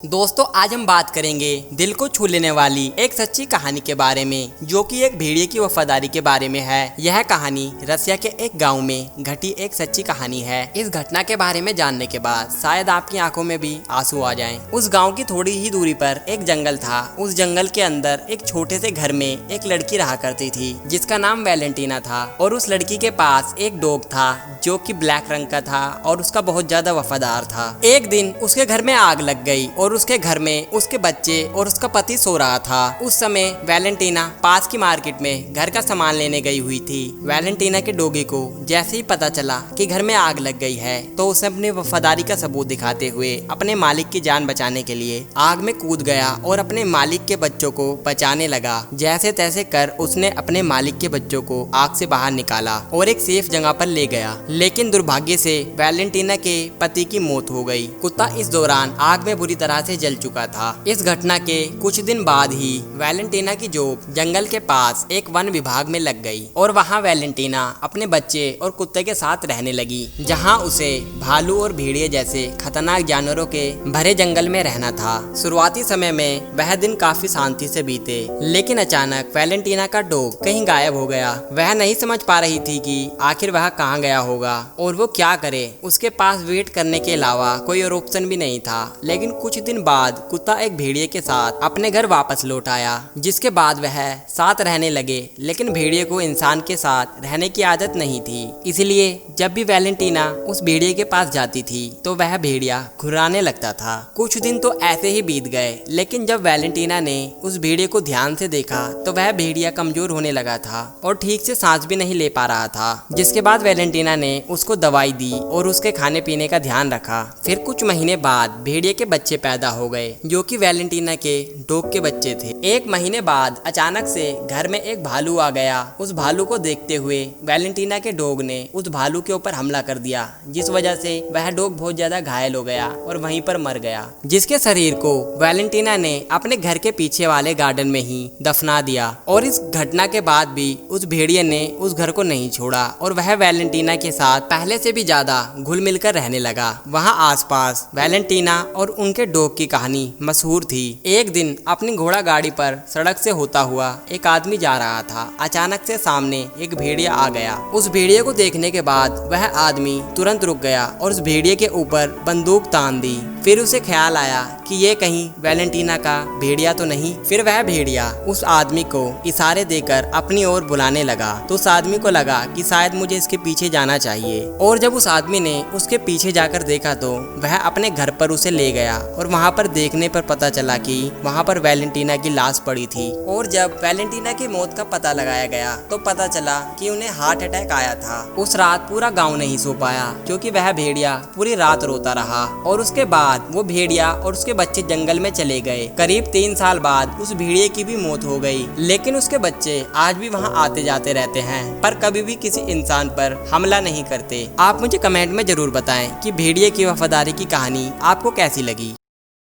दोस्तों आज हम बात करेंगे दिल को छू लेने वाली एक सच्ची कहानी के बारे में, जो कि एक भेड़िए की वफादारी के बारे में है। यह कहानी रसिया के एक गांव में घटी एक सच्ची कहानी है। इस घटना के बारे में जानने के बाद शायद आपकी आंखों में भी आंसू आ जाएं। उस गांव की थोड़ी ही दूरी पर एक जंगल था। उस जंगल के अंदर एक छोटे से घर में एक लड़की रहा करती थी जिसका नाम वैलेंटीना था। और उस लड़की के पास एक डॉग था जो कि ब्लैक रंग का था और उसका बहुत ज्यादा वफादार था। एक दिन उसके घर में आग लग गई और उसके घर में उसके बच्चे और उसका पति सो रहा था। उस समय वैलेंटीना पास की मार्केट में घर का सामान लेने गई हुई थी। वैलेंटीना के डॉगी को जैसे ही पता चला कि घर में आग लग गई है तो उसे अपनी वफादारी का सबूत दिखाते हुए अपने मालिक की जान बचाने के लिए आग में कूद गया और अपने मालिक के बच्चों को बचाने लगा। जैसे तैसे कर उसने अपने मालिक के बच्चों को आग से बाहर निकाला और एक सेफ जगह पर ले गया। लेकिन दुर्भाग्य से वैलेंटीना के पति की मौत हो गई। कुत्ता इस दौरान आग में बुरी तरह से जल चुका था। इस घटना के कुछ दिन बाद ही वैलेंटीना की जॉब जंगल के पास एक वन विभाग में लग गई और वहां वैलेंटीना अपने बच्चे और कुत्ते के साथ रहने लगी, जहां उसे भालू और भेड़िए जैसे खतरनाक जानवरों के भरे जंगल में रहना था। शुरुआती समय में वह दिन काफी शांति से बीते, लेकिन अचानक वैलेंटीना का डॉग कहीं गायब हो गया। वह नहीं समझ पा रही थी कि आखिर वह कहाँ गया होगा और वो क्या करे। उसके पास वेट करने के अलावा कोई और ऑप्शन भी नहीं था। लेकिन कुछ दिन बाद कुत्ता एक भेड़िए के साथ अपने घर वापस लौट आया, जिसके बाद वह साथ रहने लगे। लेकिन भेड़िए को इंसान के साथ रहने की आदत नहीं थी, इसलिए जब भी वैलेंटीना उस भेड़िए के पास जाती थी तो वह भेड़िया घुराने लगता था। कुछ दिन तो ऐसे ही बीत गए, लेकिन जब वैलेंटीना ने उस भेड़िए को ध्यान से देखा तो वह भेड़िया कमजोर होने लगा था और ठीक से सांस भी नहीं ले पा रहा था। जिसके बाद वैलेंटीना ने उसको दवाई दी और उसके खाने पीने का ध्यान रखा। फिर कुछ महीने बाद भेड़िए के बच्चे पैदा हो गए, जो कि वैलेंटीना के डॉग के बच्चे थे। एक महीने बाद अचानक से घर में एक भालू आ गया। उस भालू को देखते हुए वैलेंटीना के डॉग ने उस भालू के ऊपर हमला कर दिया, जिस वजह से वह डॉग बहुत ज्यादा घायल हो गया और वहीं पर मर गया, जिसके शरीर को वैलेंटीना ने अपने घर के पीछे वाले गार्डन में ही दफना दिया। और इस घटना के बाद भी उस भेड़िए ने उस घर को नहीं छोड़ा और वह वैलेंटीना के साथ पहले से भी ज्यादा घुल मिलकर रहने लगा। वहाँ आसपास वैलेंटीना और उनके डॉग की कहानी मशहूर थी। एक दिन अपनी घोड़ा गाड़ी पर सड़क से होता हुआ एक आदमी जा रहा था। अचानक से सामने एक भेड़िया आ गया। उस भेड़िए को देखने के बाद वह आदमी तुरंत रुक गया और उस भेड़िए के ऊपर बंदूक तान दी। फिर उसे ख्याल आया कि ये कहीं वैलेंटीना का भेड़िया तो नहीं। फिर वह भेड़िया उस आदमी को इशारे देकर अपनी ओर बुलाने लगा। तो उस आदमी को लगा कि शायद मुझे इसके पीछे जाना चाहिए। और जब उस आदमी ने उसके पीछे जाकर देखा तो वह अपने घर पर उसे ले गया और वहाँ पर देखने पर पता चला कि वहाँ पर वैलेंटीना की लाश पड़ी थी। और जब वैलेंटीना की मौत का पता लगाया गया तो पता चला कि उन्हें हार्ट अटैक आया था। उस रात पूरा गांव नहीं सो पाया क्योंकि वह भेड़िया पूरी रात रोता रहा। और उसके बाद वो भेड़िया और उसके बच्चे जंगल में चले गए। करीब 3 साल बाद उस भेड़िए की भी मौत हो गई, लेकिन उसके बच्चे आज भी वहाँ आते जाते रहते हैं, पर कभी भी किसी इंसान पर हमला नहीं करते। आप मुझे कमेंट में जरूर बताएं कि भेड़िए की वफादारी की कहानी आपको कैसी लगी।